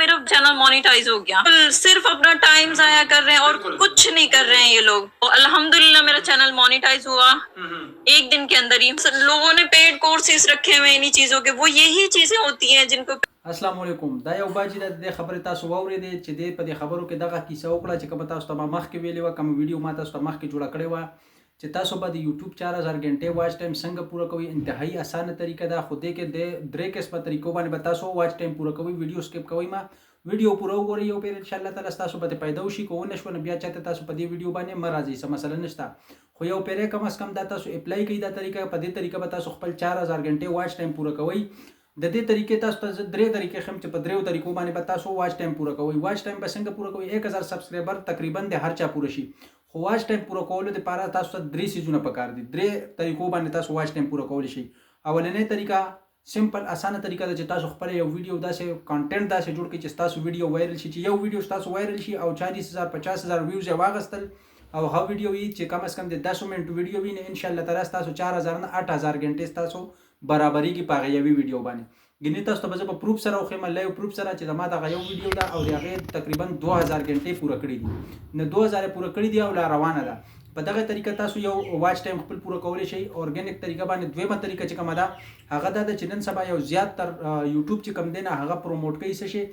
मेरा channel monetise हो गया। सिर्फ अपना टाइम जाया कर रहे हैं और कुछ नहीं कर रहे हैं ये लोग। तो अल्हम्दुलिल्लाह मेरा चैनल मोनेटाइज हुआ एक दिन के अंदर ही। लोगों ने पेड कोर्सेज रखे हुए इन्हीं चीजों के, वो यही चीजें होती हैं जिनको। अस्सलाम वालेकुम। دا یو باجی د خبرې تاسو واورېدې چې د په دې خبرو کې دغه کیسه وکړه چې کوم تاسو ته ما مخکې ویلې وه، کوم ویډیو ما تاسو ته مخکې جوړه کړې وه چې تاسو به د یوټیوب 4000 غنټې واچ ټایم څنګه پوره کوئ. انتهایی اسانه طریقه ده، خو دې کې د درې قسمه طریقو باندې به تاسو واچ ټایم پوره کوئ. ویډیو سکیپ کوئ ما ویډیو پوره وګورئ یو پیر ان شاء الله تعالی تاسو به پیدا وشي. کو ونه شو نه بیا چاته تاسو په دې ویډیو باندې مرাজি څه مسله نشته، خو یو پیر کم از کم دا تاسو اپلای کړئ. دا طریقه په دې طریقه به تاسو خپل 4000 غنټې واچ ټایم پوره کوئ. د دې طریقې تاسو ته درې طریقې خم چې په دریو طریقو باندې به تاسو واچ ټایم پوره کوئ. واچ ټایم به څنګه پوره کوئ؟ 1000 سبسکرایبر تقریبا د هر چا پوره شي، خو واچ ټایم پوره کولو لپاره تاسو ته درې سیزونه پکار دي. درې طریقو باندې تاسو واچ ټایم پوره کولی شئ. اولنۍ طریقه سمپل اسانه طریقه ده چې تاسو خپل یو ویډیو داسې کانټینټ داسې جوړ کړئ چې تاسو ویډیو وایرل شي، چې یو ویډیو تاسو وایرل شي او 40000 50000 ویوز یې واغستل او هغه ویډیو وي چې کم از کم د 10 منټ ویډیو وي، نه ان شاء الله تعالی تاسو 4000 نه 8000 غنټې تاسو برابرېږي په هغه یوې ویډیو باندې. ګینې تاسو ته به زه په پروف سره وښیم، لایو پروف سره چې زما دغه یو ویډیو ده او د هغې تقریبا 2000 غنټې پوره کړي دي، نه 2000 یې پوره کړي دي او لا روانه ده. په دغه طریقه تاسو یو واچ ټایم خپل پوره کولی شئ. ارګینک طریقه باندې دویمه طریقه چې کومه ده هغه دا ده چې نن سبا یو زیات تر یوټیوب چې کوم دی نه هغه پروموټ کوي څه شي،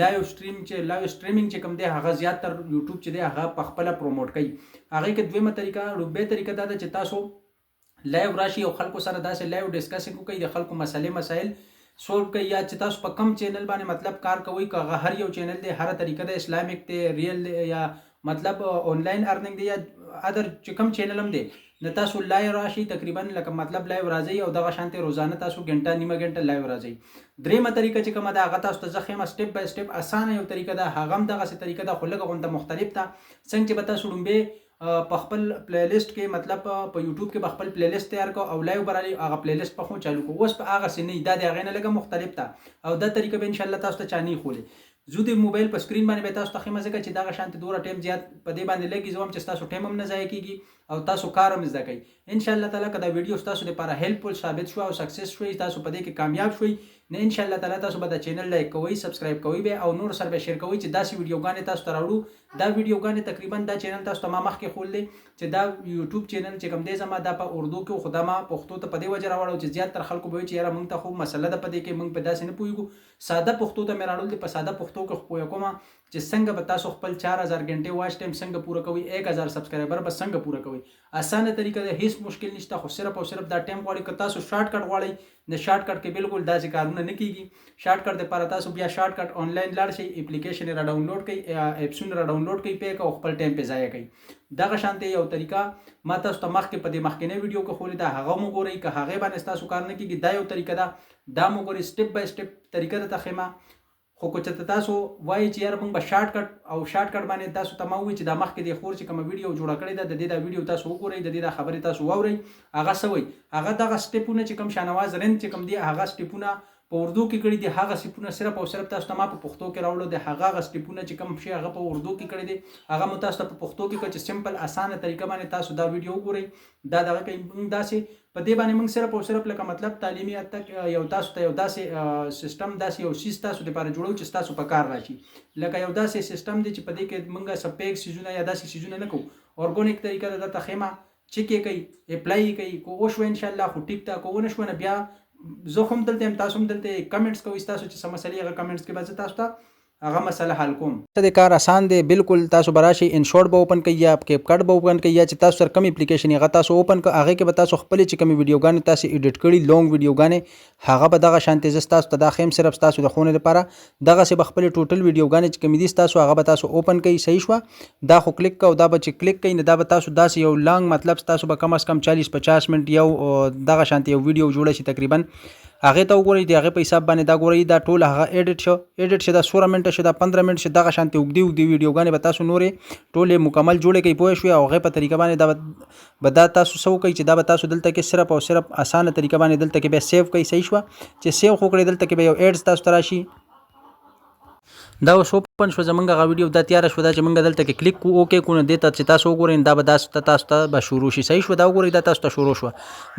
لایو سټریمینګ چې کوم دی هغه زیات تر یوټیوب چې دی هغه په خپله پروموټ کوي. هغې کې دویمه طریقه روبې طریقه دا ده چې تاسو لایو راشي او خلکو سره داسې لایو ډسکسینګ وکړئ، د خلکو مسایل سولو کوي، یا چې تاسو په کم چینل باندې مطلب کار کوئ، که هغه هر یو چینل دی، هر طریقه د اسلامیک دی، ریل دی، یا مطلب آنلاین ارننګ دی، یا ادر چې کم چینل هم دی، نو تاسو لایو راشي تقریبا لکه مطلب لایو راځئ او دغه شانتې روزانه تاسو ګنټه نیمه ګنټه لایو راځئ. دریمه طریقه چې کومه ده هغه تاسو ته زه ښیم سټیپ بای سټیپ اسانه یو طریقه ده، هغه هم دغسې طریقه ده خو لږه غونډه مختلف ده. څنګه چې به تاسو ډومبې په خپل پلیلیسټ کې مطلب په یوټیوب کې به خپل پلیلیسټ تیار کو او لایو برالي هغه پلیلیسټ په خو چالو کو. اوس په هغه سي نه دا د هغې نه لږه مختلف ده او دا طریقه به ان شاء الله تاسو ته چا نه خولي. زه د موبایل په سکرین باندې به تاسو ته ښیم ځکه چې دغه شانتې دومره ټایم زیات په دې باندې لګي زه هم چې ستاسو ټایم هم نه ضایع کېږي او تاسو کار هم زده کوئ. ان شاء الله تعالی که دا ویډیو ستاسو لپاره هیلپفل ثابت شو او سکسس شوئ، تاسو په دې کې کامیاب شوئ، نه ان شاء الله تعالی تاسو به دا چینل لایک کوئ، سبسکرایب کوئ به او نور سره به شیر کوئ چې داسې ویډیوګانې تاسو ته راوړو. دا ویډیوګانې تقریبا دا چینل تاسو ته ما مخکې ښودلی چې دا یوټیوب چینل چې کوم دی زما دا په اردو کې، خو دا ما پښتو ته په دې وجه راوړو چې زیات تر خلکو به وایي چې یاره موږ ته خو مسله ده په دې کې، موږ په داسې نه پوهېږو. ساده پښتو ته مې راوړل دی، په ساده پښتو کې خو پوهه کومه چې څنګه به تاسو خپل 4000 غنټې واچ ټایم څنګه پوره کوئ، 1000 سبسکرایبر به څنګه پوره کوئ. اسانه طریقه ده، هیڅ مشکل نشته، خو صرف او صرف دا ټایم غواړي. که تاسو شارټ کټ غواړئ، د شارټ کټ کې بالکل داسې کارونه نه کېږي. شارټ کټ دپاره تاسو بیا شارټ کټ آنلاین لاړ شئ، اپلیکیشن یې را ډاونلوډ کړئ، اپسونه را ډاونلوډ کړئ، پې او خپل ټایم پې ضایع کړئ. دغه شانتې یو طریقه ما تاسو ته مخکې په دې مخکینۍ ویډیو کې ښودلې ده، هغه مو ګورئ. که هغې باندې ستاسو کار نه کېږي، دا یو طریقه ده، دا مو ګورئ. سټیپ بای سټیپ طریقه درته ښیمه. خو که چېرته تاسو وایئ چې یاره موږ به شارټ کټ او شارټ کټ باندې تاسو ته ما ووایي چې دا مخکې د خور چې کومه ویډیو جوړه کړې ده د دې دا ویډیو تاسو وګورئ، د دې دا خبرې تاسو واورئ، هغه څه وایي، هغه دغه سټیپونه چې کوم شاهنواز رند چې کوم دي هغه سټیپونه په اردو کې کړي دي، هغه سټیپونه صرف او صرف تاسو ته ما په پښتو کې راوړو د هغه سټیپونه چې کوم شي هغه په اردو کې کړي دي هغه مو تاسو ته په پښتو کې کړي چې سمپل اسانه طریقه باندې تاسو دا ویډیو وګورئ. دا دغه کوي موږ داسې په دې باندې موږ صرف او صرف لکه مطلب تعلیمي تک یو تاسو ته یو داسې سیستم داسې یو سیس تاسو لپاره جوړو چې تاسو په کار راشي. لکه یو داسې سیستم دی چې په دې کې موږ سپیک سیزونه یا داسې سیزونه نه کوو. ارګونیک طریقه ده درته ښیمه، چیک یې کوئ، اپلای یې کوئ. کو وشوه ان شاء الله خو ټیک ده، کو ونه شوه نه بیا زه هم دلته یم، تاسو هم دلته کمنټس کوئ، تاسو چې څه مسلې هغه کمنټس کې به زه تاسو ته هغه مسله حل کوم. د کار آسان دی بالکل. تاسو به راشئ، ان شارټ به اوپن کړئ یا کیپ کټ به اوپن کړئ یا چې تاسو سره کوم اپلیکیشن هغه تاسو اوپن کړئ، هغې کې به تاسو خپلې چې کومې ویډیوګانې تاسو ایډیټ کړي لونګ ویډیوګانې هغه به دغه شانتې زه تاسو ته دا ښیم صرف ستاسو د ښوونې لپاره. دغسې به خپلې ټوټل ویډیوګانې چې کومې دي ستاسو هغه به تاسو اوپن کړئ. صحیح شوه؟ دا خو کلیک کوو، دا به چې کلیک کړئ نو دا به تاسو داسې یو لانګ مطلب ستاسو به کم از کم 40-50 منټ یو دغه شانتې یو ویډیو جوړه شي تقریبا. هغې ته وګورئ، د هغې په حساب باندې دا ګورئ دا ټول هغه ایډیټ شو دا 16 منټه شو، دا 15 منټ شو، دغه شانتې اوږدې ویډیوګانې به تاسو نورې ټولې مکمل جوړې کړئ. پوه شوې؟ او هغې په طریقه باندې دا تاسو څه وکړئ چې دا به تاسو دلته کې صرف او صرف اسانه طریقه باندې دلته کې بیا سیو کړئ. صحیح شوه؟ چې سیو خو کړئ دلته کې به یو ایډز تاسو ته راشي. دا اوس اوپن شو زمونږ هغه ویډیو دا تیاره شوه، دا چې موږ دلته کې کلیک کوو اوکې کړو نو دې ته چې تاسو وګورئ دا به تاسو ته به شروع شي. صحیح شوه؟ دا وګورئ دا تاسو ته شروع شوه.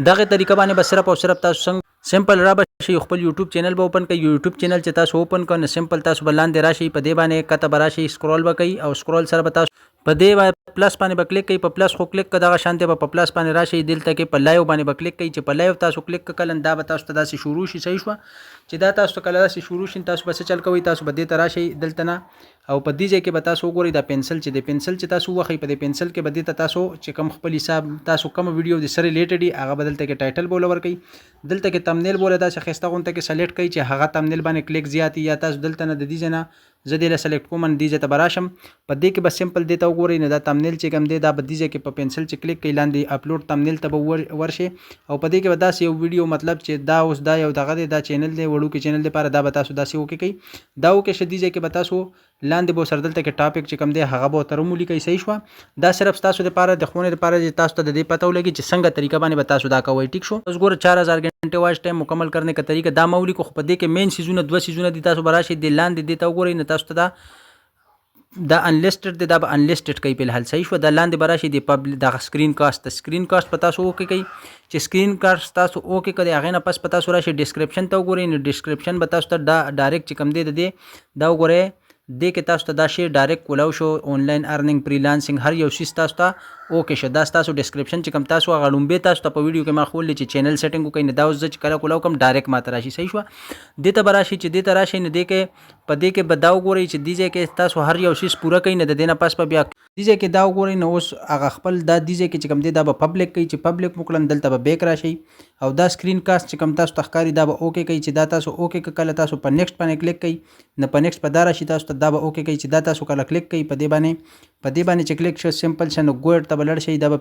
دغې طریقه باندې به صرف او صرف تاسو سمپل را بشي خپل یوټیوب چینل به اوپن کړئ. یوټیوب چینل چې تاسو اوپن کړئ نو سمپل تاسو به لاندې راشي، په دې باندې کته به راشي، سکرول به کوئ او سکرول سره به تاسو په دې پلس باندې به کلیک کوئ. په پلس خو کلیک کړه دغه شانتې به په پلس باندې راشي، دلته کې په لایو باندې به کلیک کوئ. چې په لایو تاسو کلیک کړل دا به تاسو ته داسې شروع شي. صحیح شو چې دا تاسو ته کله داسې شروع شي تاسو به څه چل کوئ، تاسو به دې ته راشئ دلته نه او په دې ځای کې به تاسو وګورئ دا پنسل چې د پنسل چې تاسو وخی په دې پنسل کې به دې ته تاسو چې کوم خپل حساب تاسو کوم ویډیو د سره ریلیټډ هغه بدلته کې ټایټل بوله ورکئ، دلته کې تمنیل بوله داسې خسته غونته کې سلیکټ کړئ چې هغه تمنیل باندې کلیک زیاتی یا تاسو دلته نه د دې نه زه دې له سلیکټ کوم ان دې ته براشم په دې کې بس سمپل دې ته وګورئ نه دا تمنیل چې کوم دی دا به دې کې په پنسل چې کلیک کړئ لاندې اپلوډ تمنیل ته به ورشي او په دې کې به داسې یو ویډیو مطلب چې دا اوس دا یو دغه دی دا چینل دی وړو کې چینل لپاره دا به تاسو داسې وکړئ دا وکړئ چې دې کې به تاسو لاندې به سر دلته کې ټاپک چې کوم دی هغه به تر مو لیکئ. صحیح شو دا صرف تاسو لپاره د خونه لپاره چې تاسو ته د دې پته ولګي چې څنګه طریقه باندې به تاسو دا کوئ. ټیک شو اوس ګوره 4000 घंटे واچ ټایم مکمل کرنے کا طریقہ دا مولی کو په دې کې مین سیزونه دوه سیزونه دي تاسو براشي د لاندې دي ته وګورئ نه تاسو ته دا انلیسټډ دی دا به انلیسټډ کوي په الحال. صحیح شو دا لاندې براشي د پبلک د سکرین کاست په تاسو وکړئ چې سکرین کاست تاسو اوکې کړئ هغه نه پس په تاسو راشي ډسکرپشن ته وګورئ نو ډسکرپشن به تاسو ته ډایرکټ چې کوم دی دا وګورئ دې کې تاسو ته دا شی ډایرکټ کولاو شو آنلاین ارننګ فریلانسینګ هر یو شی تاسو ته اوکې شه دا تاسو ډسکرپشن چې کوم تاسو هغه لومبه تاسو ته په ویډیو کې ما خولې چې چینل سیټینګ وکړئ نه دا اوس چې کله کولاو کوم ډایرکټ ماته راشي. صحیح شو دې ته براشي چې دې ته راشي نه دې کې په دې کې بداو ګورئ چې دې کې تاسو هر یو شی پوره کړئ نه د دې نه پس په بیا دې کې دا وګورئ نو اوس هغه خپل دا دې کې چې کوم دی دا به پبلک کوي چې پبلک وکړم دلته به بیک راشي او دا سکرین کاست چې کوم تاسو تخکاری دا به اوکې کوي چې دا تاسو اوکې کله تاسو په نیکسټ باندې کلیک کوي نه په نیکسټ په دا راشي تاسو ته دا به اوکې کوي چې دا تاسو کله کلیک کوي په دې باندې چې کلیک شو سمپل شنو ګوړ ته بلړ شي دا به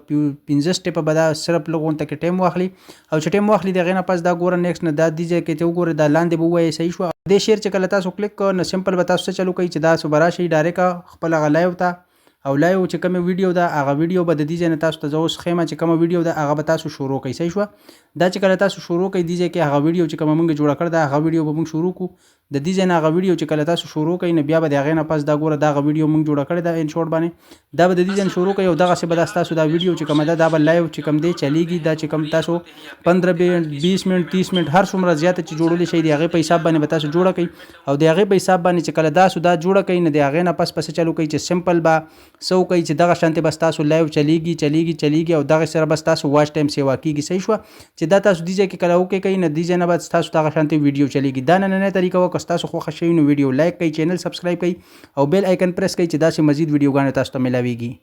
15 سټپ به دا صرف لغون ته کې ټایم واخلي او چې ټایم واخلي دغه نه پس دا ګوره نیکسټ نه دا دې کې ته وګوره دا لاندې به وایي. صحیح شو دې شیر چې کله تاسو کلیک کو نو سمپل به تاسو چلو کوي چې دا سو براشي ډایرکټ خپل غلایو ته او لایو چې کوم ویډیو دا هغه ویډیو به د دې نه تاسو ته زوس خیمه چې کوم ویډیو دا هغه به تاسو شروع کوئ. صحیح شو دا چې کله تاسو شروع کوئ دي چې هغه ویډیو چې کوم موږ جوړ کړ دا هغه ویډیو به موږ شروع کو د دې نه هغه ویډیو چې کله تاسو شروع کوئ نو بیا به دغه نه پس دا ګوره دا هغه ویډیو موږ جوړ کړی دا ان شورت باندې دا به د دې شروع کوي او دغه څه به تاسو دا ویډیو چې کوم دا به لایو چې کوم دی چلیږي دا چې کوم تاسو 15 منټ 20 منټ 30 منټ هر څومره زیاته چې جوړول شي دی هغه په حساب باندې به تاسو جوړ کړئ او د هغه په حساب باندې چې کله تاسو دا جوړ کړئ نه دی هغه نه پس چلو کوي چې سمپل با سو کوي چې دغه شانته بس تاسو لایو چلیږي او دغه سره بس تاسو واچ ټایم سیوا کیږي. صحیح شو چې دا تاسو دیږي کې کله اوکې کوي نه دیږي نه بس تاسو دغه شانته ویډیو چلیږي. دا نه طریقه وکړه تاسو خو خوښ شئ نو ویډیو لایک کړئ چینل سبسکرایب کړئ او بیل آیکن پریس کړئ چې دا سه مزید ویډیوګانې تاسو ته ملاويږي.